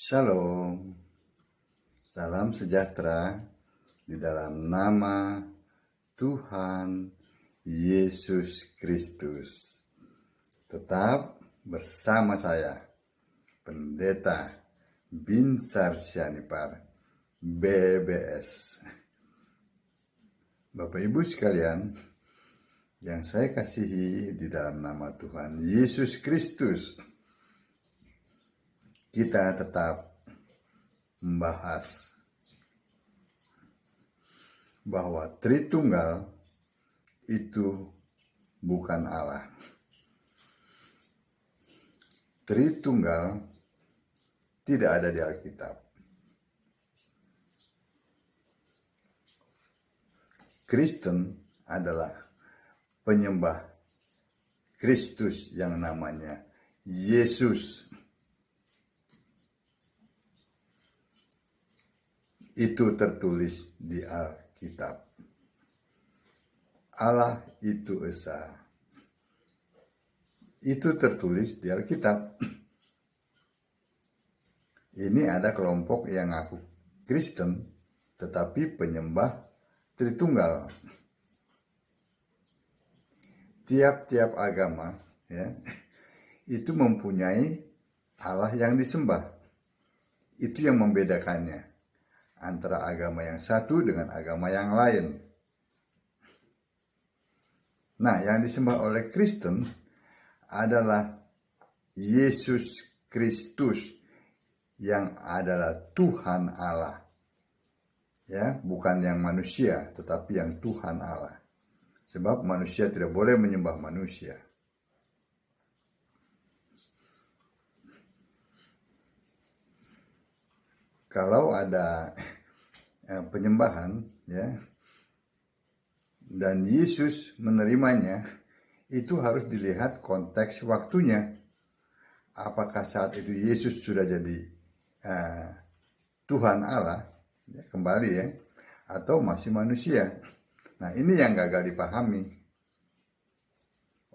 Shalom, salam sejahtera di dalam nama Tuhan Yesus Kristus. Tetap bersama saya, Pendeta Binsar Sianipar, BBS. Bapak Ibu sekalian, yang saya kasihi di dalam nama Tuhan Yesus Kristus, kita tetap membahas bahwa Tritunggal itu bukan Allah. Tritunggal tidak ada di Alkitab. Kristen adalah penyembah Kristus yang namanya Yesus. Itu tertulis di Alkitab. Allah itu esa. Itu tertulis di Alkitab. Ini ada kelompok yang ngaku Kristen, tetapi penyembah Tritunggal. Tiap-tiap agama itu mempunyai Allah yang disembah. Itu yang membedakannya antara agama yang satu dengan agama yang lain. Nah, yang disembah oleh Kristen adalah Yesus Kristus yang adalah Tuhan Allah. Ya, bukan yang manusia, tetapi yang Tuhan Allah. Sebab manusia tidak boleh menyembah manusia. Kalau ada penyembahan, dan Yesus menerimanya, itu harus dilihat konteks waktunya. Apakah saat itu Yesus sudah jadi Tuhan Allah, kembali atau masih manusia? Nah, ini yang gagal dipahami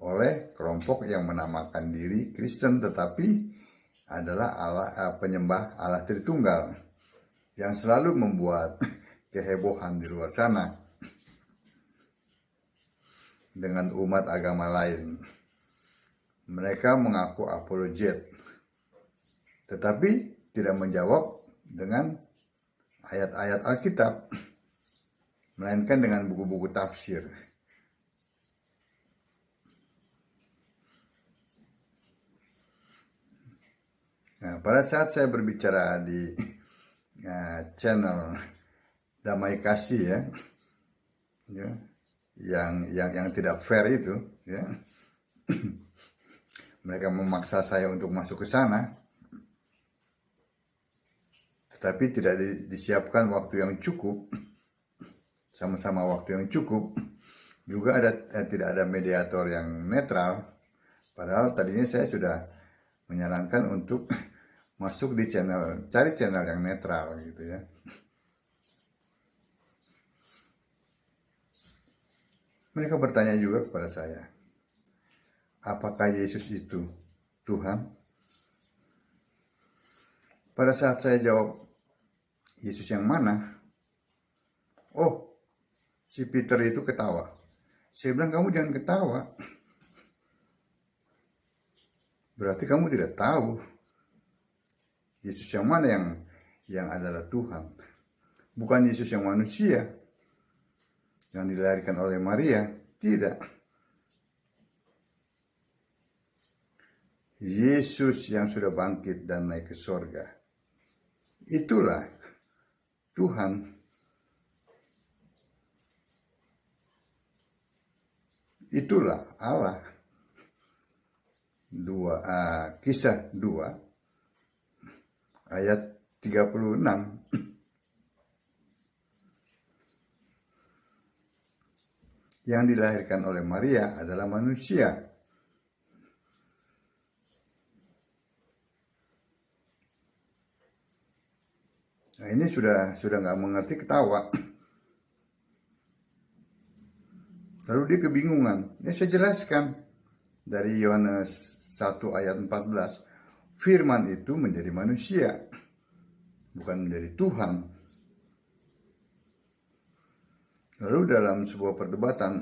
oleh kelompok yang menamakan diri Kristen, tetapi adalah penyembah Allah Tritunggal, yang selalu membuat kehebohan di luar sana dengan umat agama lain. Mereka mengaku apologet, tetapi tidak menjawab dengan ayat-ayat Alkitab, melainkan dengan buku-buku tafsir. Nah, pada saat saya berbicara di channel Damai Kasih yang tidak fair itu, mereka memaksa saya untuk masuk ke sana, tetapi tidak disiapkan waktu yang cukup, sama-sama waktu yang cukup. Juga tidak ada mediator yang netral, padahal tadinya saya sudah menyarankan untuk masuk di cari channel yang netral gitu ya. Mereka bertanya juga kepada saya, apakah Yesus itu Tuhan? Pada saat saya jawab, Yesus yang mana? Oh, si Peter itu ketawa. Saya bilang, kamu jangan ketawa. Berarti kamu tidak tahu Yesus yang mana yang adalah Tuhan. Bukan Yesus yang manusia, yang dilahirkan oleh Maria. Tidak. Yesus yang sudah bangkit dan naik ke sorga. Itulah Tuhan. Itulah Allah. Kisah 2 ayat 36. Yang dilahirkan oleh Maria adalah manusia. Nah, ini sudah nggak mengerti, ketawa. Lalu dia kebingungan. Saya jelaskan dari Yohanes 1 ayat 14. Firman itu menjadi manusia. bukan menjadi Tuhan. Lalu dalam sebuah perdebatan,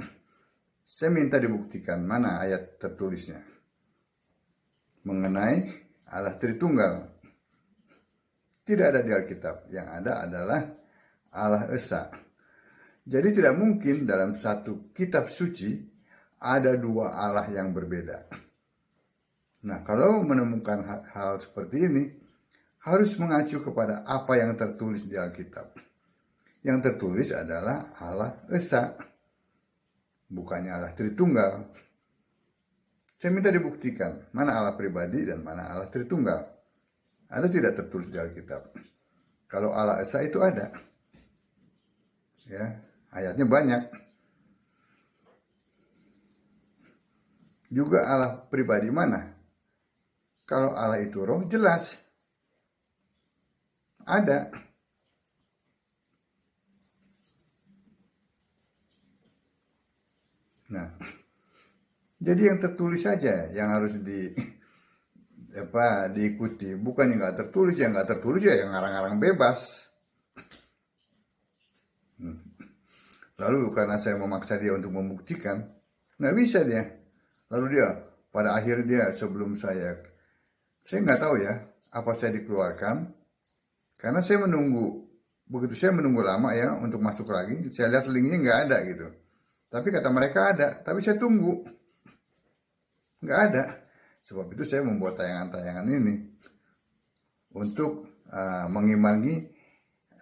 saya minta dibuktikan mana ayat tertulisnya mengenai Allah Tritunggal. Tidak ada di Alkitab, yang ada adalah Allah Esa. Jadi tidak mungkin dalam satu kitab suci ada dua Allah yang berbeda. Nah, kalau menemukan hal seperti ini, harus mengacu kepada apa yang tertulis di Alkitab. Yang tertulis adalah Allah Esa, bukannya Allah Tritunggal. Saya minta dibuktikan mana Allah pribadi dan mana Allah Tritunggal. Ada tidak tertulis di Alkitab? Kalau Allah Esa itu ada. Ya, ayatnya banyak. Juga Allah pribadi mana? Kalau Allah itu roh, jelas ada. Nah, jadi yang tertulis saja yang harus diikuti, bukan yang nggak tertulis. Yang nggak tertulis ya yang ngarang-ngarang bebas. Lalu karena saya memaksa dia untuk membuktikan, nggak bisa dia. Lalu dia pada akhir dia sebelum saya nggak tahu ya apa saya dikeluarkan, karena saya menunggu. Begitu saya menunggu lama ya untuk masuk lagi, saya lihat linknya nggak ada gitu. Tapi kata mereka ada, tapi saya tunggu nggak ada. Sebab itu saya membuat tayangan-tayangan ini untuk mengimbangi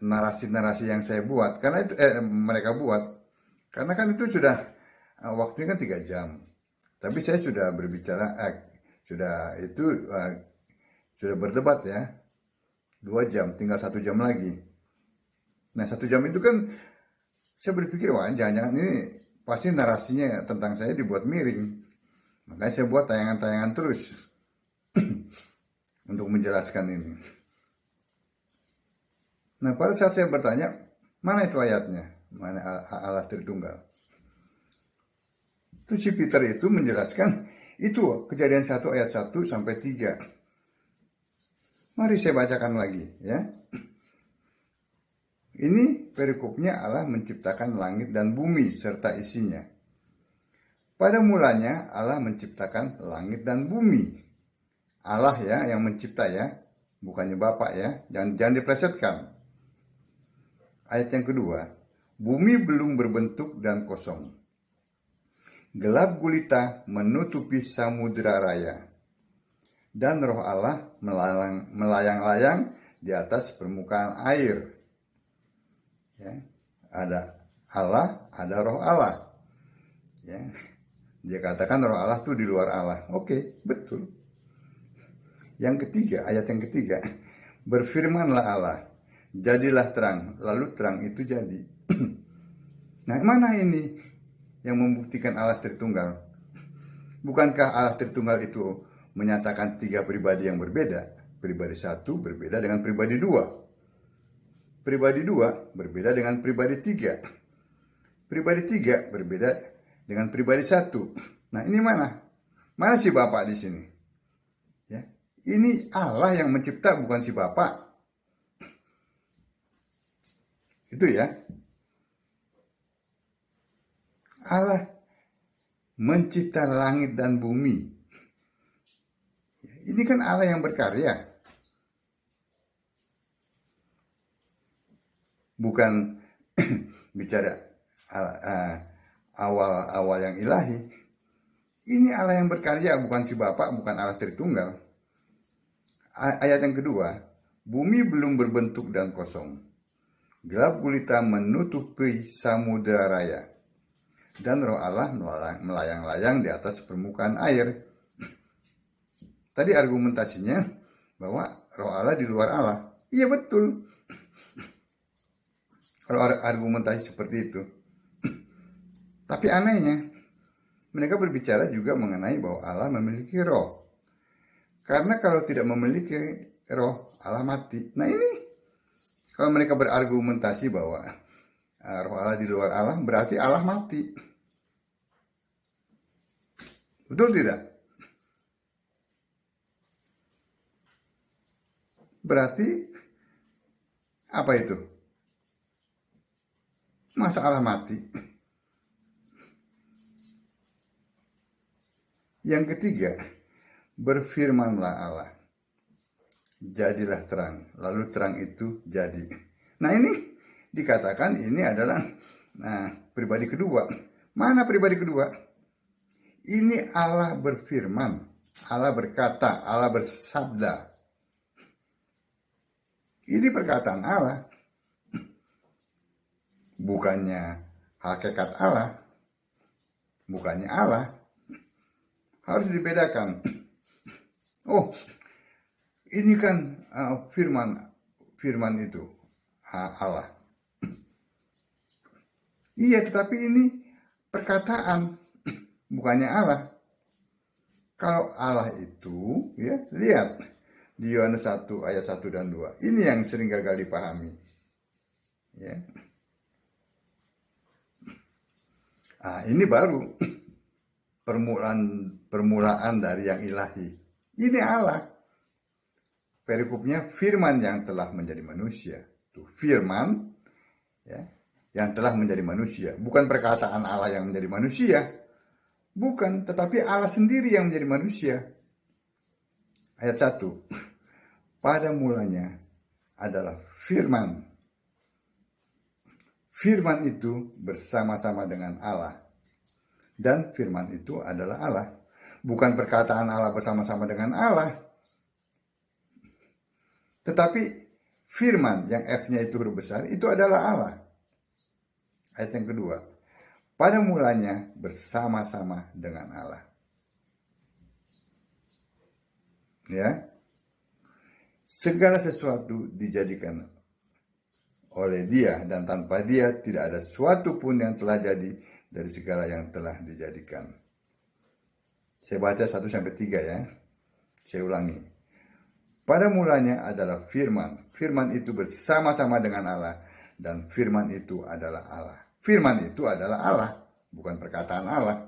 narasi-narasi yang saya buat, karena itu mereka buat, karena kan itu sudah waktunya kan 3 jam, tapi saya sudah berbicara sudah berdebat ya 2 jam, tinggal 1 jam lagi. Nah 1 jam itu kan saya berpikir wah jangan-jangan ini pasti narasinya tentang saya dibuat miring, makanya saya buat tayangan-tayangan terus untuk menjelaskan ini. Nah, pada saat saya bertanya, mana itu ayatnya? Mana Allah Tritunggal? Itu si Peter itu menjelaskan, itu Kejadian 1 ayat 1 sampai 3. Mari saya bacakan lagi ya. Ini perikopnya Allah menciptakan langit dan bumi serta isinya. Pada mulanya Allah menciptakan langit dan bumi. Allah ya yang mencipta ya, bukannya Bapak ya, jangan diplesetkan. Ayat yang kedua, bumi belum berbentuk dan kosong. Gelap gulita menutupi samudera raya. Dan roh Allah melayang-layang di atas permukaan air. Ya, ada Allah, ada roh Allah. Ya, dia katakan roh Allah itu di luar Allah. Oke, betul. Yang ketiga, ayat yang ketiga, berfirmanlah Allah, jadilah terang, lalu terang itu jadi. Nah, mana ini yang membuktikan Allah Tritunggal? Bukankah Allah Tritunggal itu menyatakan 3 pribadi yang berbeda? Pribadi 1 berbeda dengan pribadi 2. Pribadi 2 berbeda dengan pribadi 3. Pribadi 3 berbeda dengan pribadi 1. Nah, ini mana? Mana si Bapak di sini? Ya. Ini Allah yang mencipta, bukan si Bapak. Itu ya. Allah mencipta langit dan bumi. Ini kan Allah yang berkarya. Bukan bicara awal yang ilahi. Ini Allah yang berkarya, bukan si Bapak, bukan Allah Tritunggal. Ayat yang kedua, bumi belum berbentuk dan kosong. Gelap gulita menutupi samudera raya. Dan roh Allah melayang-layang di atas permukaan air. Tadi argumentasinya bahwa roh Allah di luar Allah. Iya betul. Kalau argumentasi seperti itu. Tapi anehnya, mereka berbicara juga mengenai bahwa Allah memiliki roh. Karena kalau tidak memiliki roh, Allah mati. Nah ini, kalau mereka berargumentasi bahwa roh Allah di luar Allah, berarti Allah mati. Betul tidak? Berarti Apa itu? Masa Allah mati? Yang ketiga, berfirmanlah Allah, jadilah terang, lalu terang itu jadi. Nah ini dikatakan ini adalah pribadi kedua. Mana pribadi kedua? Ini Allah berfirman, Allah berkata, Allah bersabda. Ini perkataan Allah, bukannya hakikat Allah, bukannya Allah. Harus dibedakan. Oh, ini kan firman itu Allah. Iya, tetapi ini perkataan, bukannya Allah. Kalau Allah itu, ya lihat di Yohanes 1 ayat 1 dan 2. Ini yang sering gagal dipahami. Ya. Ini baru permulaan dari yang ilahi. Ini Allah. Perikopnya firman yang telah menjadi manusia. Tuh, firman ya, yang telah menjadi manusia. Bukan perkataan Allah yang menjadi manusia. Bukan, tetapi Allah sendiri yang menjadi manusia. Ayat 1. Pada mulanya adalah firman. Firman itu bersama-sama dengan Allah. Dan firman itu adalah Allah. Bukan perkataan Allah bersama-sama dengan Allah. Tetapi firman yang F-nya itu huruf besar itu adalah Allah. Ayat yang kedua. Pada mulanya bersama-sama dengan Allah. Ya. Segala sesuatu dijadikan oleh Dia dan tanpa Dia tidak ada sesuatu pun yang telah jadi dari segala yang telah dijadikan. Saya baca 1-3 ya. Saya ulangi. Pada mulanya adalah firman. Firman itu bersama-sama dengan Allah. Dan firman itu adalah Allah. Firman itu adalah Allah. Bukan perkataan Allah.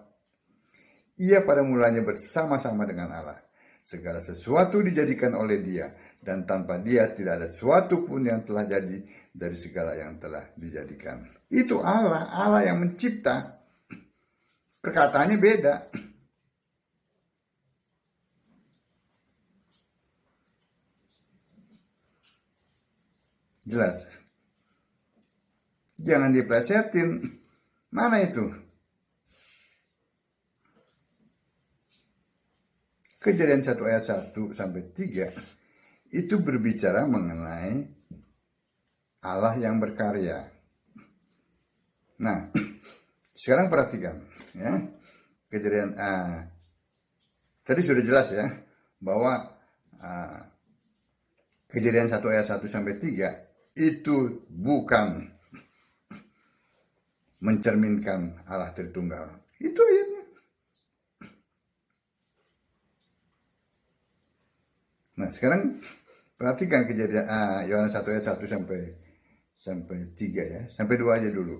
Ia pada mulanya bersama-sama dengan Allah. Segala sesuatu dijadikan oleh Dia. Dan tanpa Dia tidak ada sesuatu pun yang telah jadi dari segala yang telah dijadikan. Itu Allah. Allah yang mencipta. Perkataannya beda. Jelas. Jangan diplesetin. Mana itu? Kejadian 1 ayat 1-3 itu berbicara mengenai Allah yang berkarya. Nah, sekarang perhatikan ya. Kejadian tadi sudah jelas ya bahwa Kejadian 1 ayat 1-3 itu bukan mencerminkan Allah Tritunggal. Itu ayatnya. Nah, sekarang perhatikan kejadian Yohanes 1 ayat 1-3 ya. Sampai 2 aja dulu.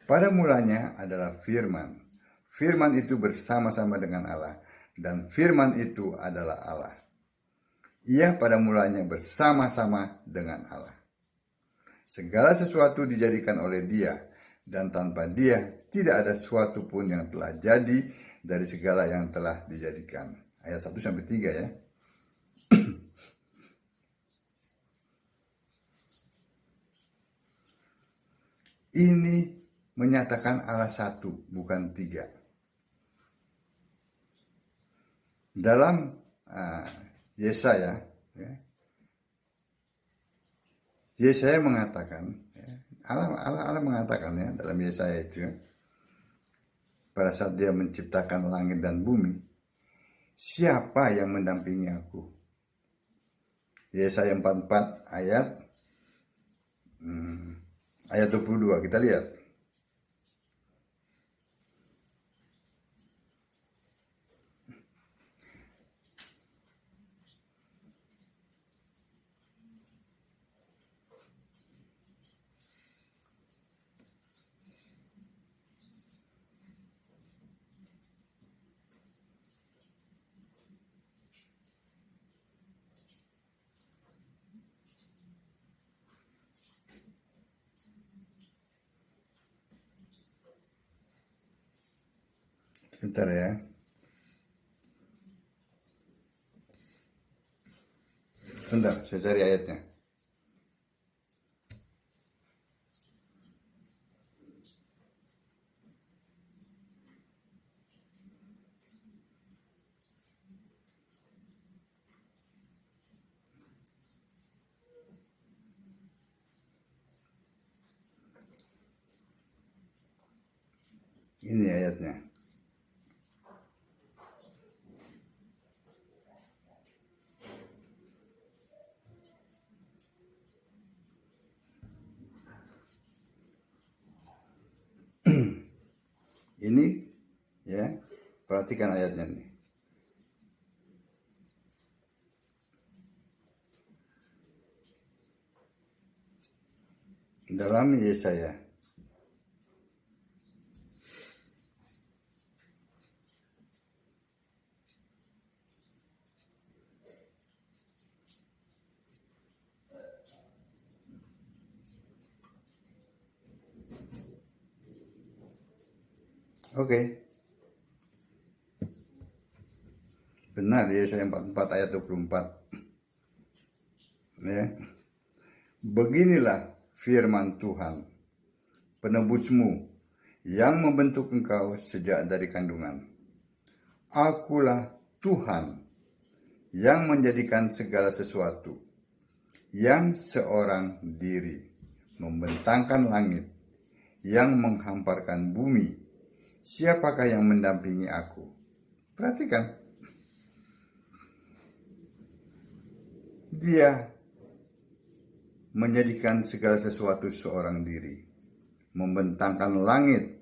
Pada mulanya adalah firman. Firman itu bersama-sama dengan Allah. Dan firman itu adalah Allah. Ia pada mulanya bersama-sama dengan Allah. Segala sesuatu dijadikan oleh Dia. Dan tanpa Dia tidak ada sesuatu pun yang telah jadi dari segala yang telah dijadikan. Ayat 1-3 ya. Ini menyatakan Allah satu, bukan tiga. Dalam Yesaya, ya, Yesaya mengatakan, ya, Allah mengatakan ya dalam Yesaya itu, ya, pada saat Dia menciptakan langit dan bumi, siapa yang mendampingi aku? Yesaya 44 ayat 22, kita lihat. Bentar ya. Bentar, saya cari ayatnya. Ini ayatnya. Ini ya, perhatikan ayatnya nih. Dalam Yesaya Oke. Benar, Yesaya 44 ayat 24. Ya. Beginilah firman Tuhan, penebusmu yang membentuk engkau sejak dari kandungan. Akulah Tuhan yang menjadikan segala sesuatu, yang seorang diri, membentangkan langit, yang menghamparkan bumi. Siapakah yang mendampingi aku? Perhatikan. Dia menjadikan segala sesuatu seorang diri, membentangkan langit,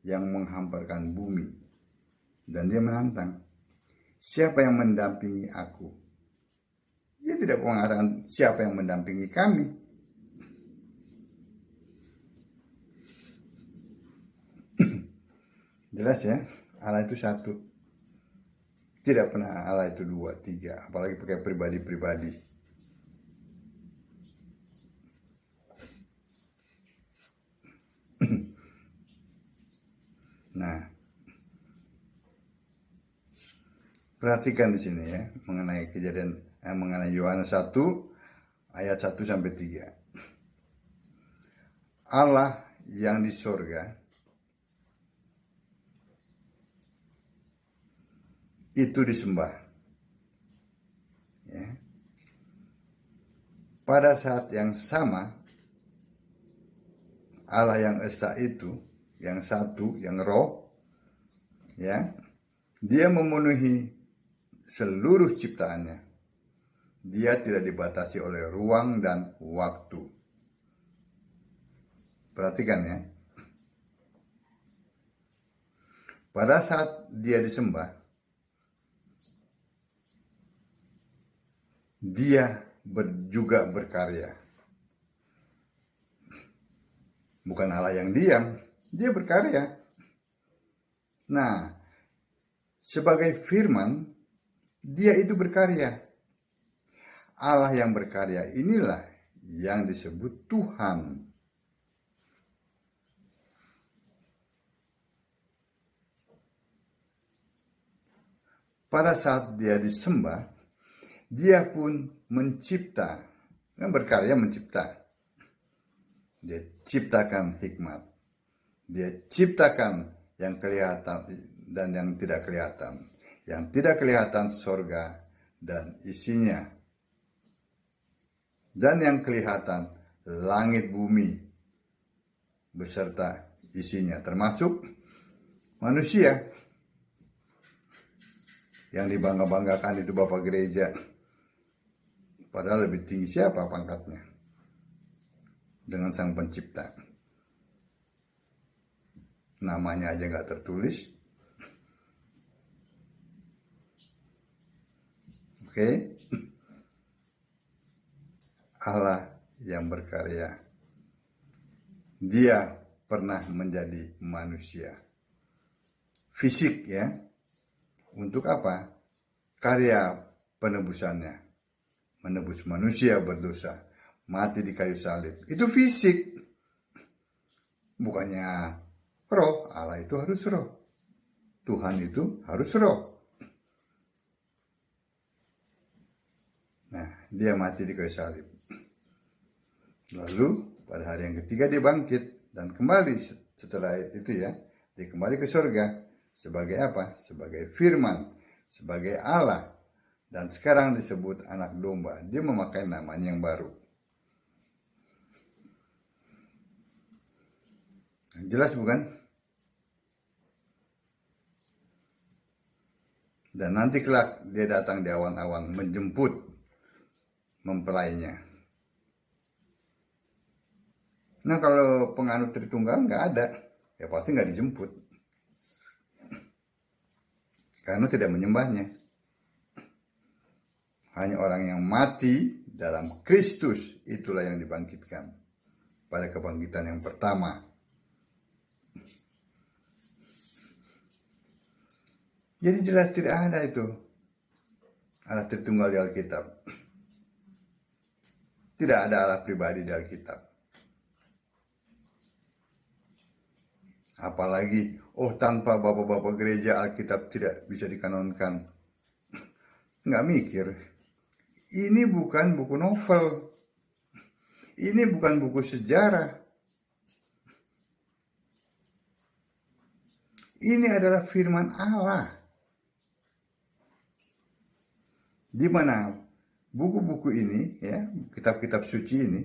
yang menghamparkan bumi. Dan dia menantang, siapa yang mendampingi aku? Dia tidak mengatakan siapa yang mendampingi kami. Jelas ya, Allah itu satu. Tidak pernah Allah itu dua, tiga, apalagi pakai pribadi-pribadi. Nah, perhatikan di sini ya, mengenai kejadian mengenai Yohanes 1 ayat 1 sampai 3. Allah yang di sorga itu disembah. Ya. Pada saat yang sama, Allah yang esa itu, yang satu, yang roh, ya, dia memenuhi seluruh ciptaannya. Dia tidak dibatasi oleh ruang dan waktu. Perhatikan ya. Pada saat dia disembah, dia juga berkarya. Bukan Allah yang diam, dia berkarya. Nah, sebagai firman, dia itu berkarya. Allah yang berkarya inilah yang disebut Tuhan. Pada saat dia disembah, dia pun mencipta, yang berkarya mencipta. Dia ciptakan hikmat. Dia ciptakan yang kelihatan dan yang tidak kelihatan. Yang tidak kelihatan sorga dan isinya. Dan yang kelihatan langit bumi beserta isinya, termasuk manusia. Yang dibangga-banggakan itu Bapak Gereja. Padahal lebih tinggi siapa pangkatnya? Dengan Sang Pencipta. Namanya aja gak tertulis. Oke. Allah yang berkarya. Dia pernah menjadi manusia. Fisik ya. Untuk apa? Karya penebusannya. Menebus manusia berdosa. Mati di kayu salib. Itu fisik. Bukannya roh. Allah itu harus roh. Tuhan itu harus roh. Nah, dia mati di kayu salib. Lalu pada hari yang ketiga dia bangkit dan kembali setelah itu ya, dia kembali ke surga sebagai apa? Sebagai firman, sebagai Allah. Dan sekarang disebut anak domba. Dia memakai namanya yang baru. Jelas bukan? Dan nanti kelak dia datang di awan-awan menjemput mempelainya. Nah kalau penganut Tritunggal nggak ada, ya pasti nggak dijemput. Karena tidak menyembahnya. Hanya orang yang mati dalam Kristus itulah yang dibangkitkan pada kebangkitan yang pertama. Jadi jelas tidak ada itu Allah Tritunggal di Alkitab. Tidak ada Allah pribadi di Alkitab. Apalagi, tanpa bapak-bapak gereja Alkitab tidak bisa dikanonkan. Nggak mikir. Ini bukan buku novel. Ini bukan buku sejarah. Ini adalah firman Allah. Di mana buku-buku ini, ya, kitab-kitab suci ini,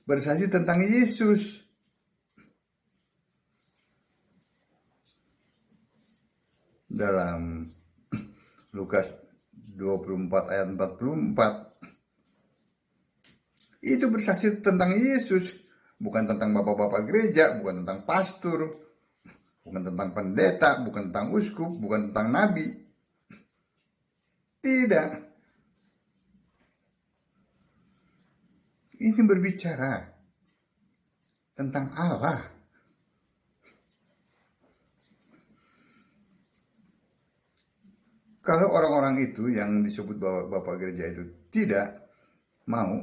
bersaksi tentang Yesus. Dalam Lukas 24 ayat 44 itu bersaksi tentang Yesus, bukan tentang bapak-bapak gereja, bukan tentang pastor, bukan tentang pendeta, bukan tentang uskup, bukan tentang nabi. Tidak. Ini berbicara tentang Allah. Kalau orang-orang itu yang disebut bapak gereja itu tidak mau,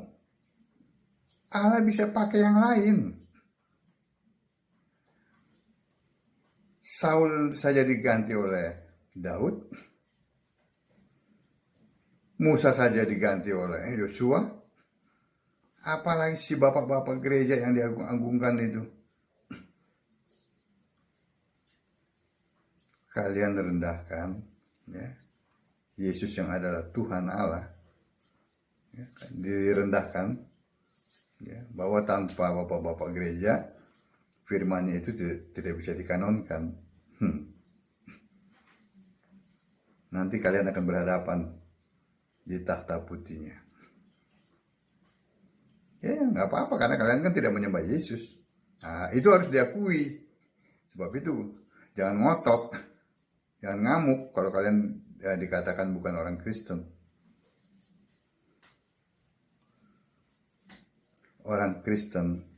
Allah bisa pakai yang lain. Saul saja diganti oleh Daud. Musa saja diganti oleh Yosua. Apalagi si bapak-bapak gereja yang diagung-agungkan itu. Kalian rendahkan, ya, Yesus yang adalah Tuhan Allah, ya, direndahkan, ya, bahwa tanpa bapak-bapak gereja firman-Nya itu tidak bisa dikanonkan. Nanti kalian akan berhadapan di tahta putihnya. Ya nggak apa-apa karena kalian kan tidak menyembah Yesus. Nah, itu harus diakui. Sebab itu jangan ngotot, jangan ngamuk kalau kalian dikatakan bukan orang Kristen. Orang Kristen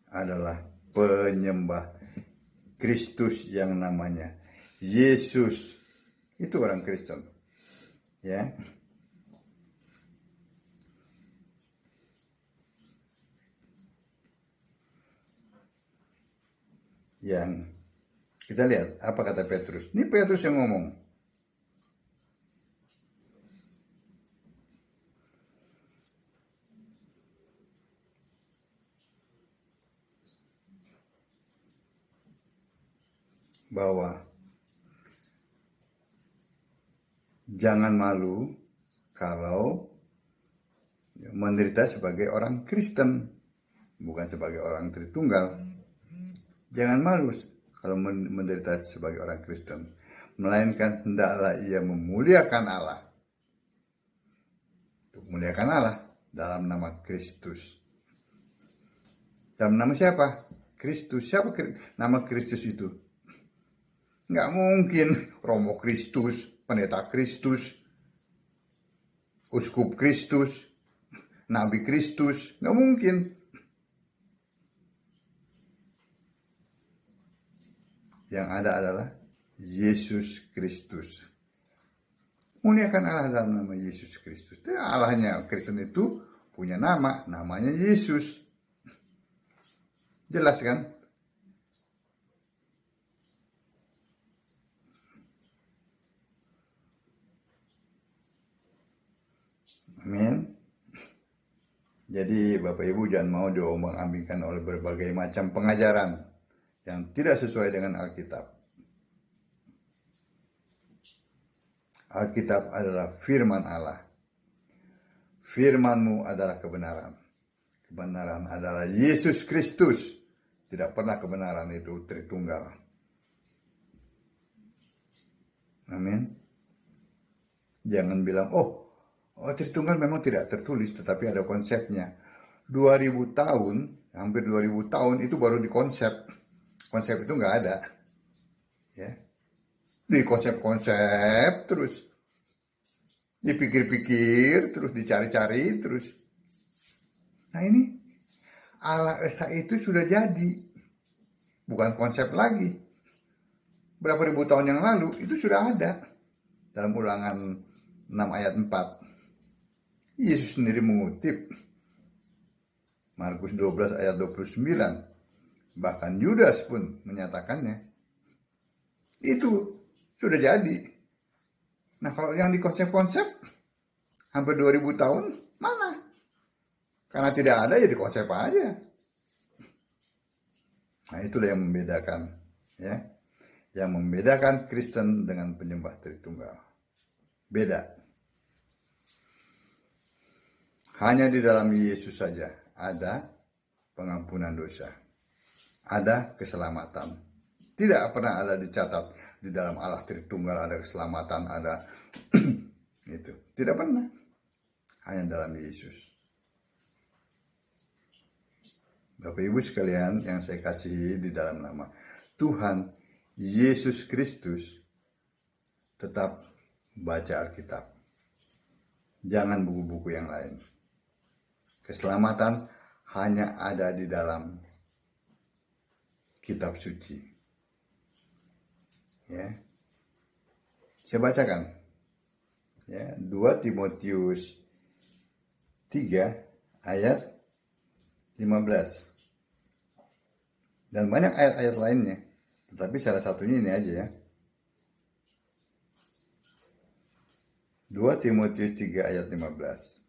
adalah penyembah Kristus yang namanya Yesus. Itu orang Kristen. Ya. Yang kita lihat apa kata Petrus. Ini Petrus yang ngomong. Bahwa jangan malu kalau menderita sebagai orang Kristen, bukan sebagai orang Tritunggal. Jangan malu kalau menderita sebagai orang Kristen, melainkan hendaklah ia memuliakan Allah. Memuliakan Allah dalam nama Kristus. Dalam nama siapa? Kristus. Siapa nama Kristus itu? Nggak mungkin Romo Kristus, Pendeta Kristus, Uskup Kristus, Nabi Kristus. Nggak mungkin. Yang ada adalah Yesus Kristus. Muliakan Allah dalam nama Yesus Kristus. Allahnya Kristen itu punya nama, namanya Yesus. Jelas kan? Jadi Bapak Ibu jangan mau diombang-ambingkan oleh berbagai macam pengajaran yang tidak sesuai dengan Alkitab. Alkitab adalah firman Allah. Firman-Mu adalah kebenaran. Kebenaran adalah Yesus Kristus. Tidak pernah kebenaran itu Tritunggal. Amin. Jangan bilang, oh Tritunggal memang tidak tertulis, tetapi ada konsepnya. 2000 tahun, hampir 2000 tahun itu baru dikonsep. Konsep itu nggak ada. Ya. Di konsep-konsep terus. Dipikir-pikir, terus dicari-cari, terus. Nah ini, Allah Esa itu sudah jadi. Bukan konsep lagi. Berapa ribu tahun yang lalu, itu sudah ada. Dalam Ulangan 6 ayat 4. Yesus sendiri mengutip. Markus 12 ayat 29. Bahkan Yudas pun menyatakannya. Itu sudah jadi. Nah kalau yang di konsep-konsep, hampir 2000 tahun, mana? Karena tidak ada, ya di konsep aja. Nah itulah yang membedakan. Ya, yang membedakan Kristen dengan penyembah Tritunggal. Beda. Hanya di dalam Yesus saja ada pengampunan dosa. Ada keselamatan. Tidak pernah ada dicatat di dalam Allah Tritunggal ada keselamatan, ada itu. Tidak pernah. Hanya dalam Yesus. Bapak Ibu sekalian yang saya kasihi di dalam nama Tuhan Yesus Kristus, tetap baca Alkitab. Jangan buku-buku yang lain. Keselamatan hanya ada di dalam kitab suci. Ya. Saya bacakan. Ya, 2 Timotius 3 ayat 15. Dan banyak ayat-ayat lainnya. Tetapi salah satunya ini aja ya. 2 Timotius 3 ayat 15.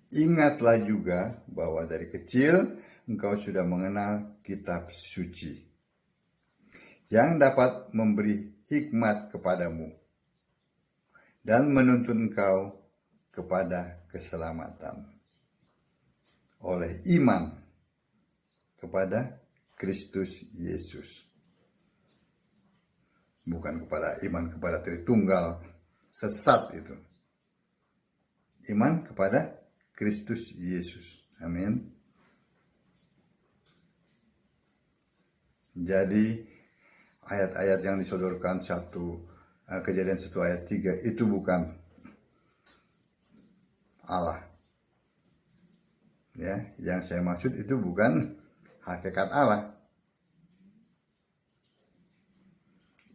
Ingatlah juga bahwa dari kecil engkau sudah mengenal kitab suci yang dapat memberi hikmat kepadamu dan menuntun engkau kepada keselamatan oleh iman kepada Kristus Yesus. Bukan kepada iman kepada Tritunggal, sesat itu. Iman kepada Kristus Yesus. Amin. Jadi ayat-ayat yang disodorkan Kejadian 1 ayat 3 itu bukan Allah. Ya, yang saya maksud itu bukan hakikat Allah.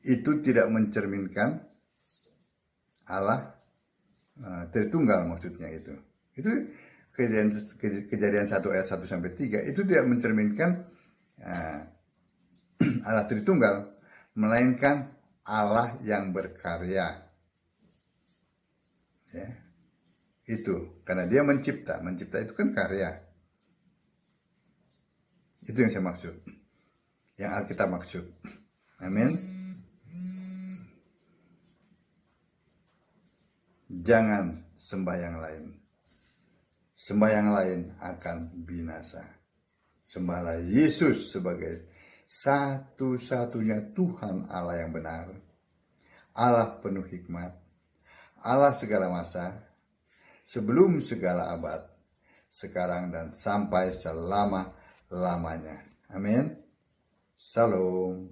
Itu tidak mencerminkan Allah Tritunggal maksudnya itu. Itu kejadian 1 ayat 1 sampai 3 itu tidak mencerminkan Allah Tritunggal, melainkan Allah yang berkarya. Ya. Itu karena dia mencipta itu kan karya. Itu yang saya maksud, yang Alkitab maksud. Amin. Jangan sembah yang lain. Sembah yang lain akan binasa. Sembahlah Yesus sebagai satu-satunya Tuhan Allah yang benar, Allah penuh hikmat, Allah segala masa, sebelum segala abad, sekarang dan sampai selama-lamanya. Amin. Shalom.